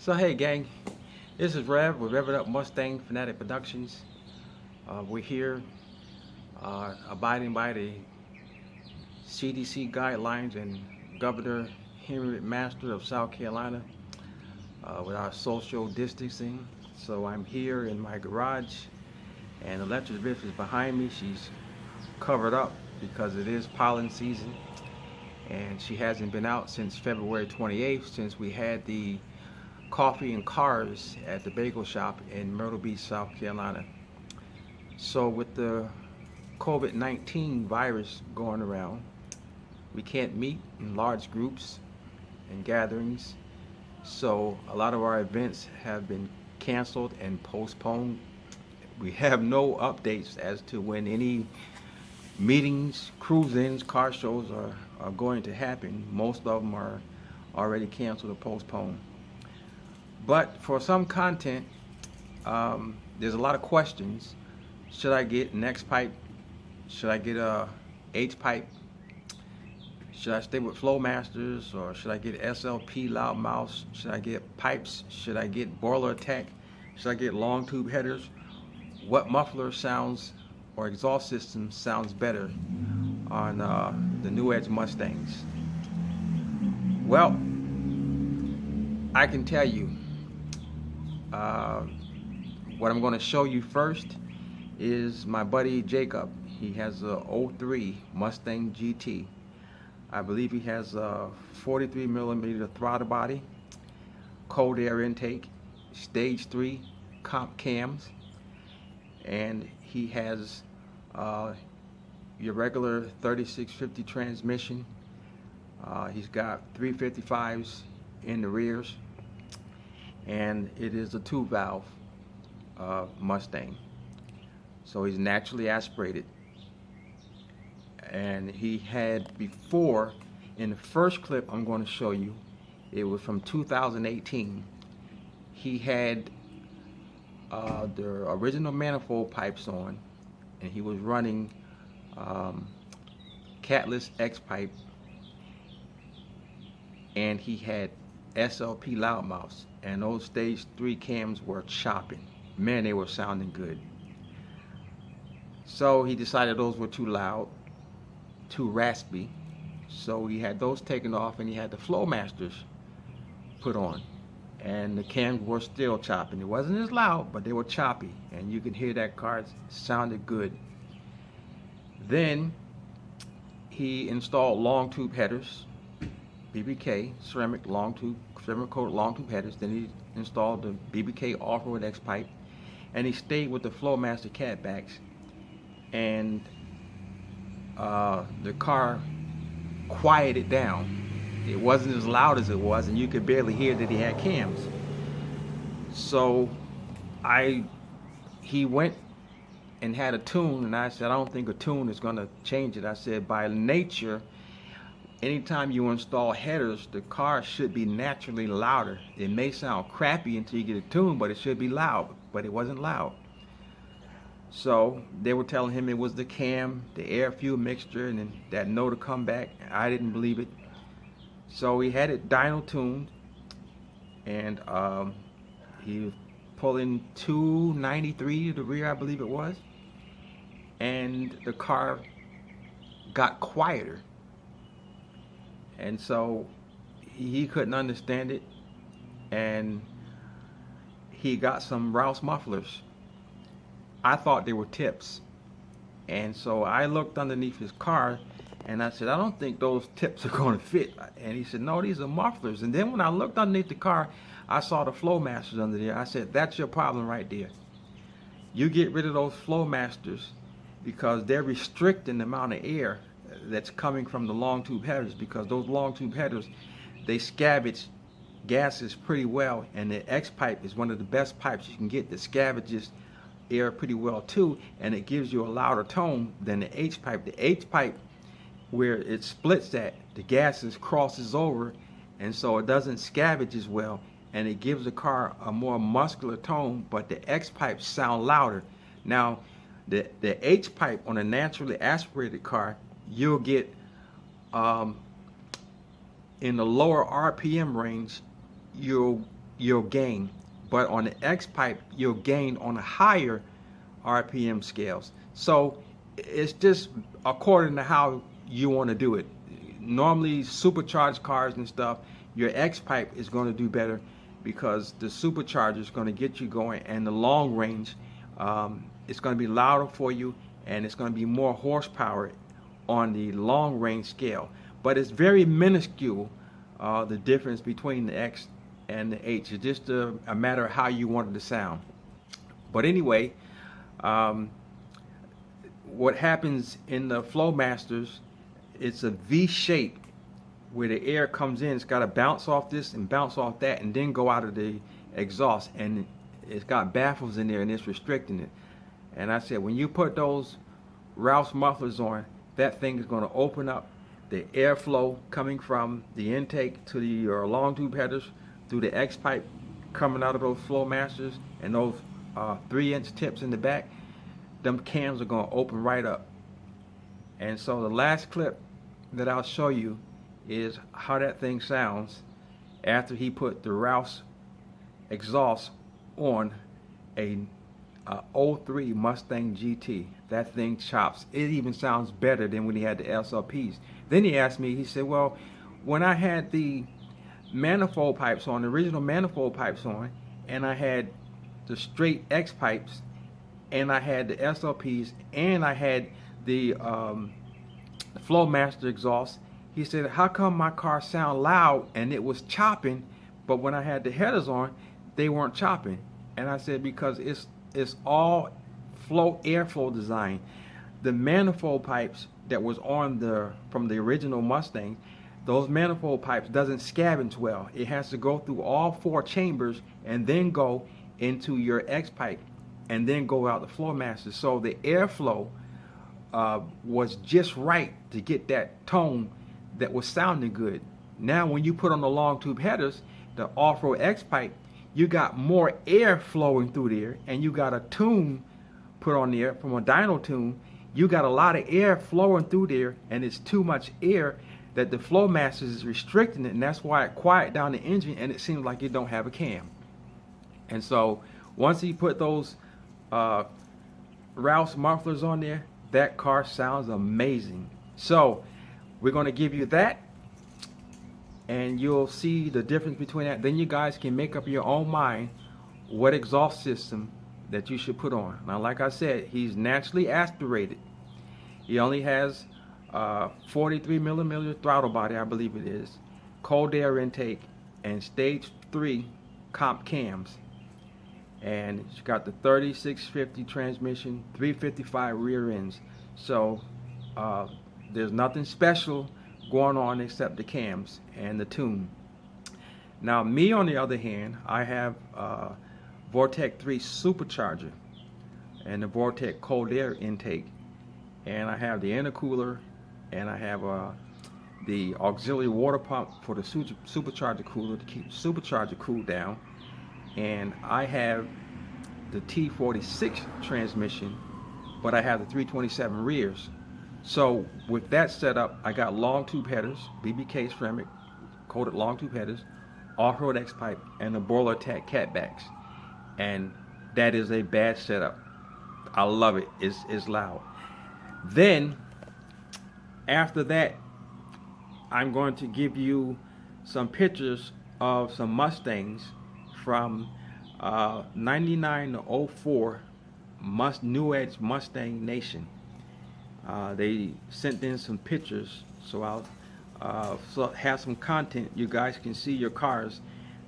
So hey gang, this is Rev with Rev It Up Mustang Fanatic Productions. We're here abiding by the CDC guidelines and Governor Henry Master of South Carolina with our social distancing. So I'm here in my garage and Elizabeth is behind me. She's covered up because it is pollen season and she hasn't been out since February 28th, since we had the coffee and cars at the bagel shop in Myrtle Beach, South Carolina. So with the COVID-19 virus going around, we can't meet in large groups and gatherings. So a lot of our events have been canceled and postponed. We have no updates as to when any meetings, cruise-ins, car shows are going to happen. Most of them are already canceled or postponed. But for some content, there's a lot of questions. Should I get an Xpipe? Should I get a Hpipe? Should I stay with Flowmasters, or should I get SLP loudmouths? Should I get pipes? Should I get boiler attack? Should I get long tube headers? What muffler sounds or exhaust system sounds better on the new Edge Mustangs? Well, I can tell you what I'm going to show you first is my buddy Jacob. He has a 03 Mustang GT. I believe he has a 43mm throttle body, cold air intake, stage 3 comp cams, and he has your regular 3650 transmission. He's got 355s in the rears, and it is a 2-valve Mustang. So he's naturally aspirated. And he had before, in the first clip I'm going to show you, it was from 2018, he had the original manifold pipes on, and he was running catless Xpipe, and he had SLP loudmouths, and those stage 3 cams were chopping. Man, they were sounding good. So he decided those were too loud, too raspy, so he had those taken off and he had the Flowmasters put on, and the cams were still chopping. It wasn't as loud, but they were choppy, and you could hear that car sounded good. Then he installed long tube headers, BBK ceramic long tube, ceramic coated long tube headers. Then he installed the BBK off-road Xpipe, and he stayed with the Flowmaster catbacks, and the car quieted down. It wasn't as loud as it was, and you could barely hear that he had cams. So he went and had a tune, and I said, I don't think a tune is going to change it. I said, by nature, anytime you install headers, the car should be naturally louder. It may sound crappy until you get a tune, but it should be loud. But it wasn't loud. So they were telling him it was the cam, the air fuel mixture, and then that no to come back. I didn't believe it. So he had it dyno tuned, and he was pulling 293 to the rear, I believe it was, and the car got quieter. And so he couldn't understand it, and he got some Roush mufflers. I thought they were tips, and so I looked underneath his car and I said, I don't think those tips are going to fit. And he said, no, these are mufflers. And then when I looked underneath the car, I saw the Flowmasters under there. I said, that's your problem right there. You get rid of those Flowmasters, because they're restricting the amount of air that's coming from the long tube headers, because those long tube headers, they scavenge gases pretty well, and the Xpipe is one of the best pipes you can get that scavenges air pretty well too, and it gives you a louder tone than the Hpipe. The Hpipe, where it splits at, the gases crosses over, and so it doesn't scavenge as well, and it gives the car a more muscular tone, but the Xpipes sound louder. Now the Hpipe on a naturally aspirated car, you'll get in the lower RPM range, you'll you'll gain. But on the Xpipe, you'll gain on a higher RPM scales. So it's just according to how you want to do it. Normally, supercharged cars and stuff, your Xpipe is going to do better because the supercharger is going to get you going, and the long range, it's going to be louder for you, and it's going to be more horsepower on the long range scale. But it's very minuscule, the difference between the X and the H. It's just a matter of how you want it to sound. But anyway, what happens in the Flowmasters, it's a V shape where the air comes in. It's got to bounce off this and bounce off that and then go out of the exhaust, and it's got baffles in there and it's restricting it. And I said, when you put those Roush mufflers on, that thing is going to open up the airflow coming from the intake to your long tube headers through the Xpipe coming out of those Flowmasters, and those 3-inch tips in the back, them cams are going to open right up. And so the last clip that I'll show you is how that thing sounds after he put the Roush exhaust on a 03 Mustang GT. That thing chops. It even sounds better than when he had the SLPs. Then he asked me, he said, well, when I had the manifold pipes on, the original manifold pipes on, and I had the straight Xpipes, and I had the SLPs, and I had the Flowmaster exhaust, he said, how come my car sound loud and it was chopping, but when I had the headers on, they weren't chopping? And I said, because it's all airflow design. The manifold pipes that was on from the original Mustang, those manifold pipes doesn't scavenge well. It has to go through all 4 chambers and then go into your Xpipe and then go out the Flowmaster. So the airflow was just right to get that tone that was sounding good. Now when you put on the long tube headers, the off-road Xpipe, you got more air flowing through there, and you got a tune put on there from a dyno tune. You got a lot of air flowing through there, and it's too much air that the Flowmasters is restricting it, and that's why it quiet down the engine and it seems like it don't have a cam. And so once he put those Roush mufflers on there, that car sounds amazing. So we're going to give you that, and you'll see the difference between that. Then you guys can make up your own mind what exhaust system that you should put on. Now, like I said, he's naturally aspirated. He only has 43mm throttle body, I believe it is, cold air intake, and stage 3 comp cams. And it's got the 3650 transmission, 355 rear ends. So there's nothing special going on except the cams and the tune. Now me, on the other hand, I have Vortec 3 supercharger and the Vortec cold air intake, and I have the intercooler, and I have the auxiliary water pump for the supercharger cooler to keep the supercharger cooled down, and I have the T46 transmission, but I have the 327 rears. So with that setup, I got long tube headers, BBK ceramic coated long tube headers, off-road Xpipe, and the boiler attack catbacks. And that is a bad setup. I love it. It's loud. Then after that, I'm going to give you some pictures of some Mustangs from 99 to 04 New Edge Mustang Nation. They sent in some pictures, so I'll have some content. You guys can see your cars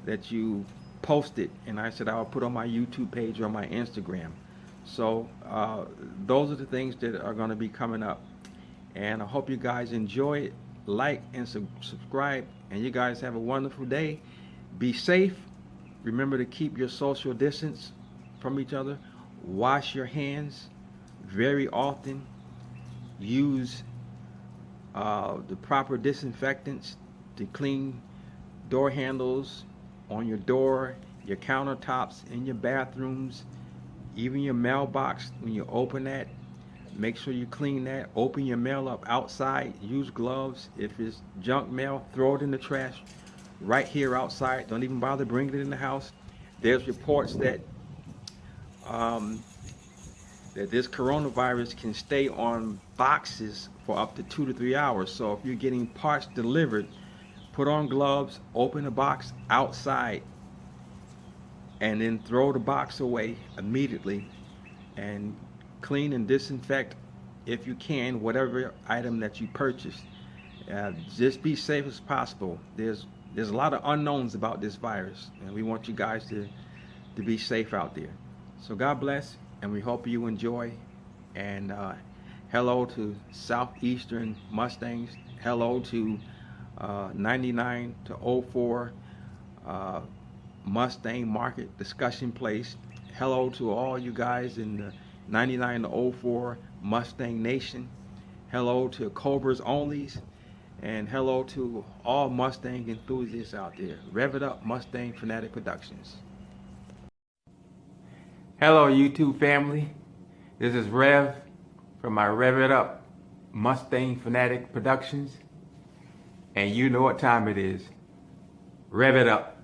that you posted, and I said I'll put on my YouTube page or my Instagram. So those are the things that are going to be coming up, and I hope you guys enjoy it. Like and subscribe, and you guys have a wonderful day. Be safe. Remember to keep your social distance from each other. Wash your hands very often. Use the proper disinfectants to clean door handles on your door, your countertops, in your bathrooms, even your mailbox. When you open that, make sure you clean that. Open your mail up outside. Use gloves. If it's junk mail, throw it in the trash. right here outside. Don't even bother bringing it in the house. There's reports that that this coronavirus can stay on boxes for up to 2 to 3 hours. So if you're getting parts delivered, put on gloves, open the box outside, and then throw the box away immediately, and clean and disinfect if you can whatever item that you purchased. Just be safe as possible. There's a lot of unknowns about this virus, and we want you guys to be safe out there. So God bless, and we hope you enjoy. And hello to Southeastern Mustangs. Hello to 99 to 04 Mustang Market Discussion Place. Hello to all you guys in the 99 to 04 Mustang Nation. Hello to Cobras Onlys. And hello to all Mustang enthusiasts out there. Rev It Up Mustang Fanatic Productions. Hello YouTube family. This is Rev from my Rev It Up Mustang Fanatic Productions. And you know what time it is. Rev it up.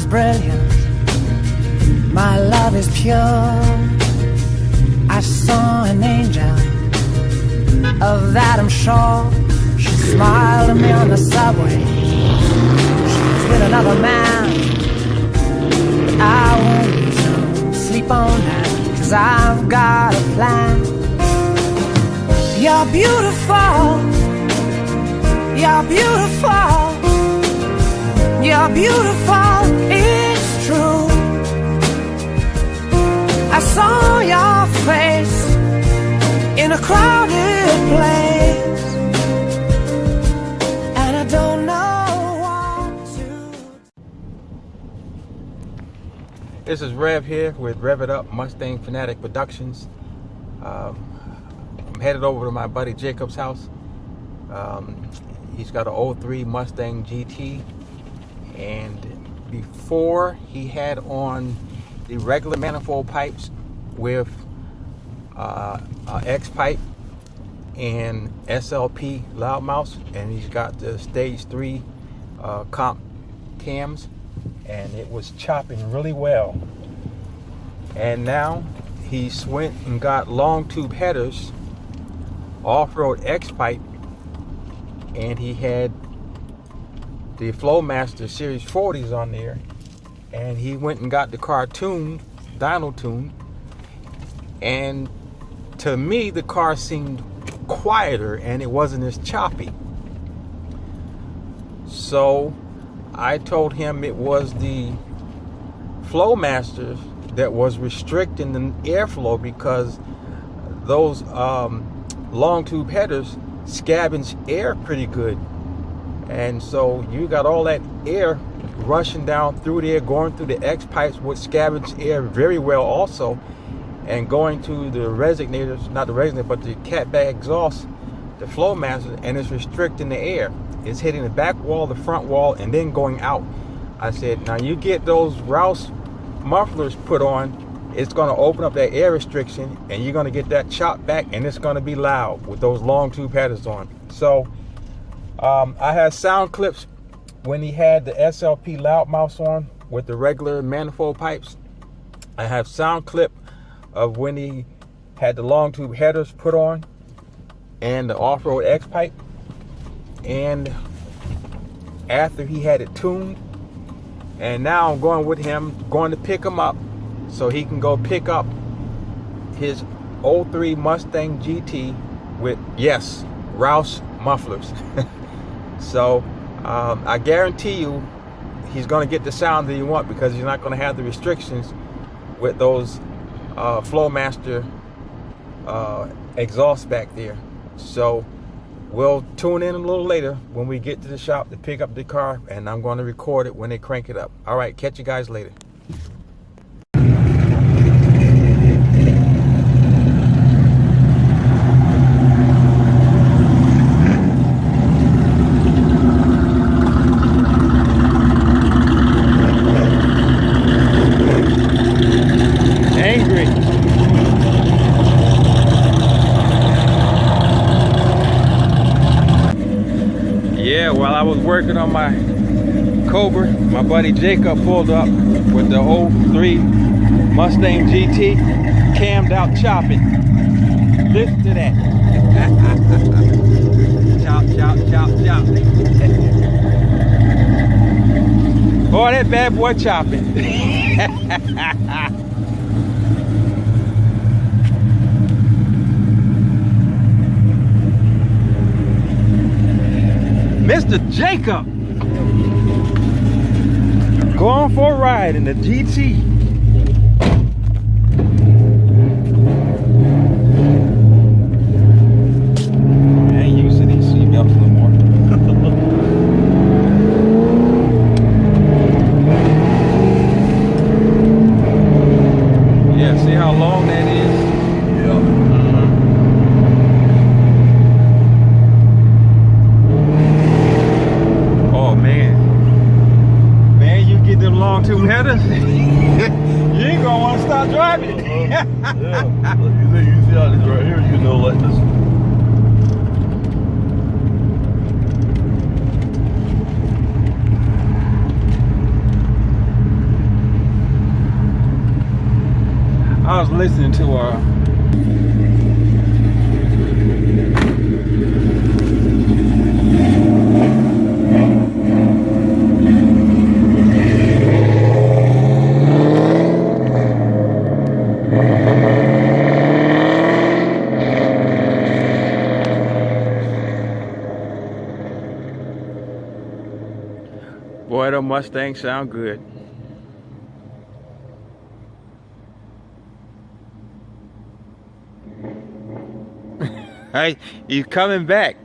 Brilliant, my love is pure. I saw an angel, of that I'm sure. She smiled at me on the subway. She was with another man, but I won't sleep on that, 'cause I've got a plan. You're beautiful, you're beautiful, you're beautiful, it's true. I saw your face in a crowded place, and I don't know what to. This is Rev here with Rev It Up Mustang Fanatic Productions. I'm headed over to my buddy Jacob's house. He's got an 03 Mustang GT, and before he had on the regular manifold pipes with Xpipe and SLP loudmouths, and he's got the stage 3 comp cams, and it was chopping really well. And now he's went and got long tube headers, off-road Xpipe, and he had the Flowmaster Series 40s on there, and he went and got the car tuned, dyno tuned, and to me the car seemed quieter and it wasn't as choppy. So I told him it was the Flowmaster that was restricting the airflow, because those long tube headers scavenge air pretty good. And so you got all that air rushing down through there, going through the Xpipes, which scavenge air very well also, and going to the resonators, not the resonator, but the catback exhaust, the flow master, and it's restricting the air. It's hitting the back wall, the front wall, and then going out. I said, now you get those Roush mufflers put on, it's going to open up that air restriction, and you're going to get that chop back, and it's going to be loud with those long tube headers on. So I had sound clips when he had the SLP loudmouths on with the regular manifold pipes. I have sound clip of when he had the long tube headers put on and the off-road Xpipe, and after he had it tuned. And now I'm going with him, going to pick him up so he can go pick up his 03 Mustang GT with, yes, Roush mufflers. So I guarantee you he's going to get the sound that you want, because he's not going to have the restrictions with those Flowmaster exhaust back there. So we'll tune in a little later when we get to the shop to pick up the car, and I'm going to record it when they crank it up. All right, catch you guys later. Yeah, while I was working on my Cobra, my buddy Jacob pulled up with the 03 Mustang GT, cammed out chopping. Listen to that. Chop, chop, chop, chop. Boy, that bad boy chopping. Mr. Jacob going for a ride in the GT. I ain't used to these seatbelts no more. Yeah, see how long that is? Yeah. Long tube headers, you ain't gonna want to stop driving. Yeah, you see how this right here, you know, like this. I was listening to boy, the Mustangs sound good. Hey, he's coming back.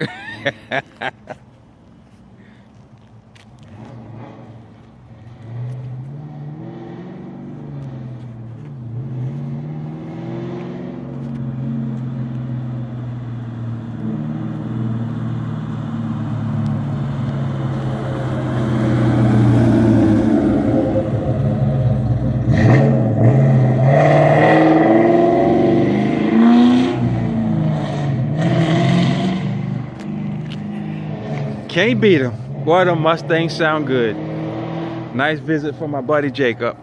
Can't beat them. Boy, the Mustangs sound good. Nice visit from my buddy Jacob.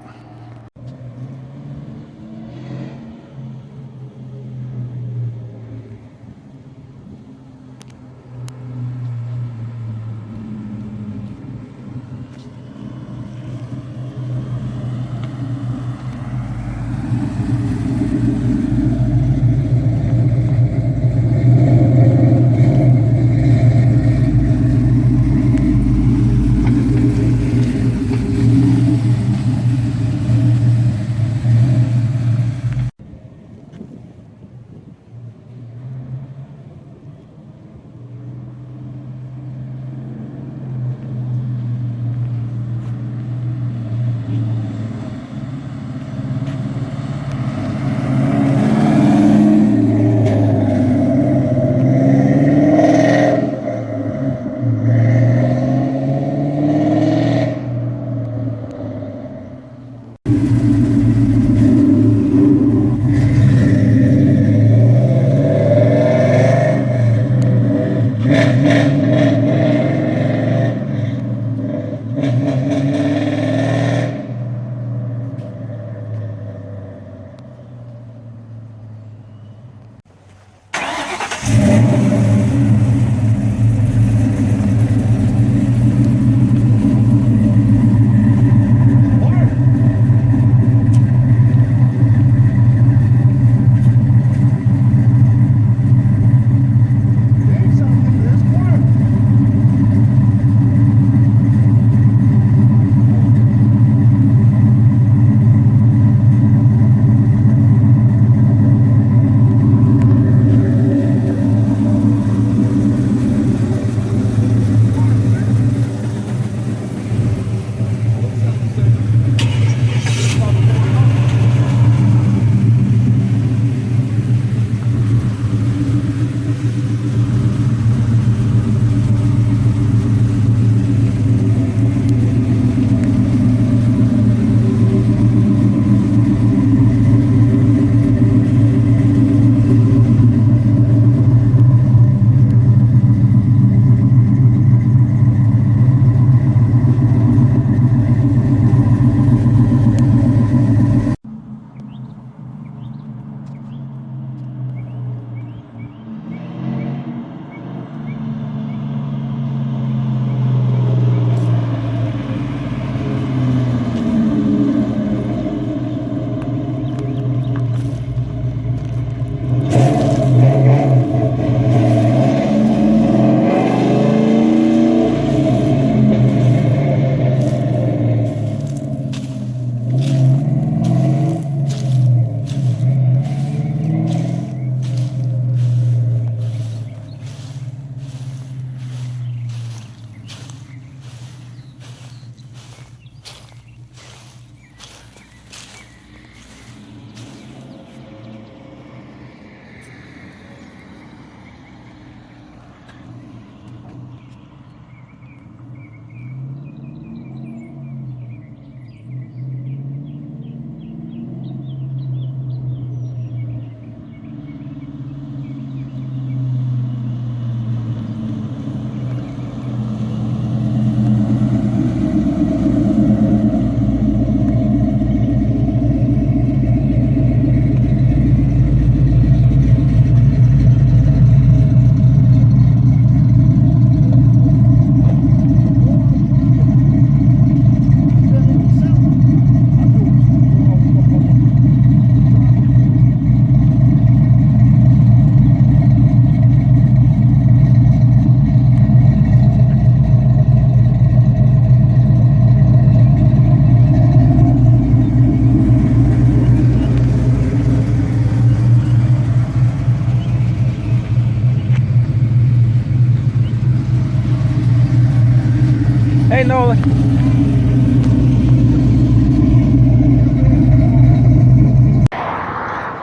know.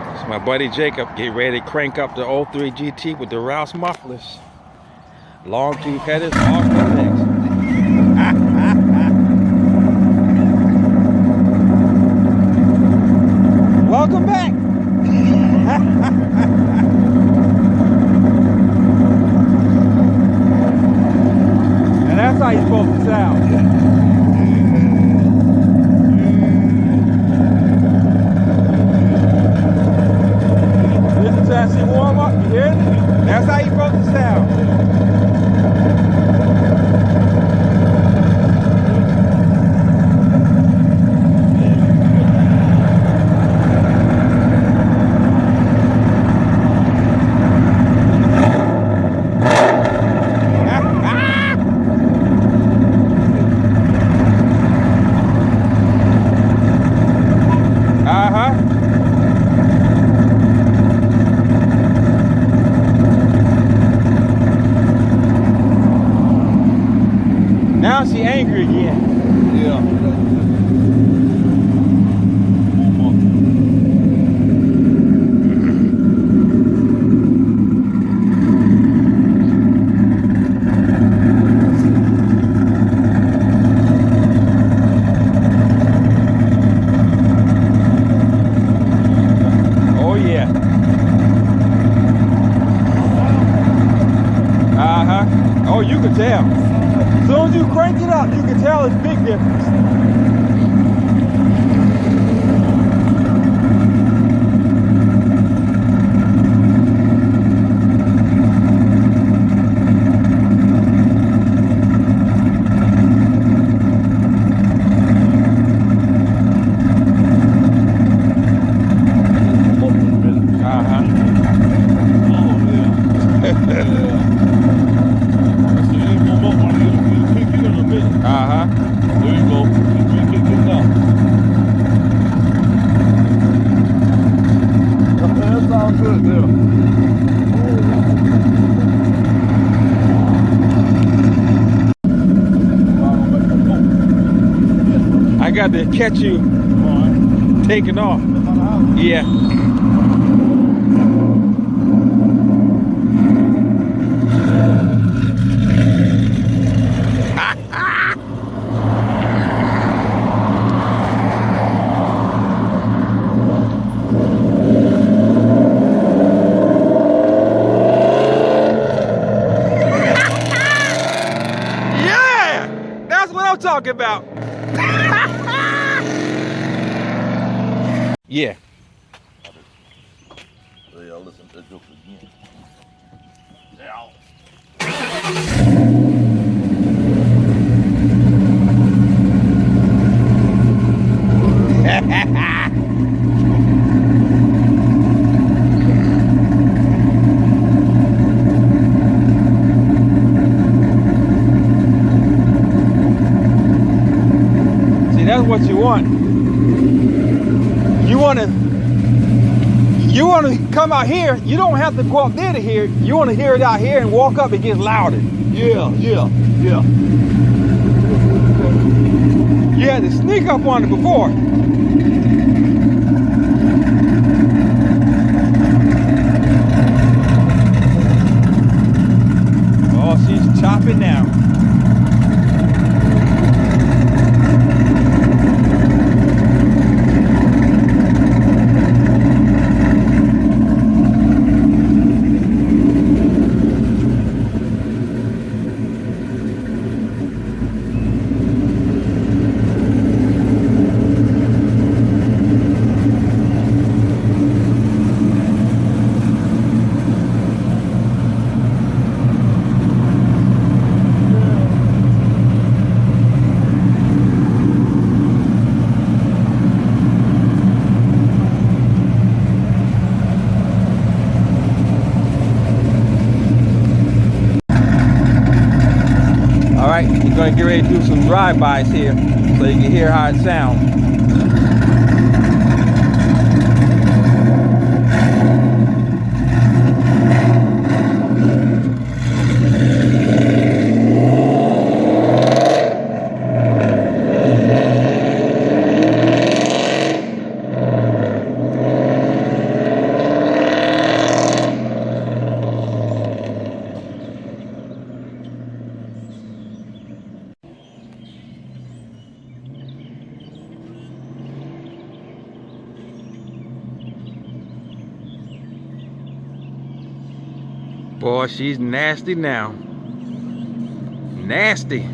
It's my buddy Jacob. Get ready to crank up the 03 GT with the Roush mufflers. Long tube headers, all legs. Welcome back. And that's how you're supposed to sound. This is chassis warm up, you hear it? That's how you're supposed to sound. Now she angry again. Yeah. Oh yeah. Oh, you can tell. As soon as you crank it up, you can tell it's big difference. I got to catch you taking off. Yeah. Yeah, that's what I'm talking about. Yeah. Yeah, listen to that joke again. See, that's what you want. You want to come out here. You don't have to go up there to hear it. You want to hear it out here and walk up. It gets louder. Yeah. You had to sneak up on it before. Oh, she's chopping now. Alright, we're going to get ready to do some drive-bys here so you can hear how it sounds. Boy, she's nasty now. Nasty.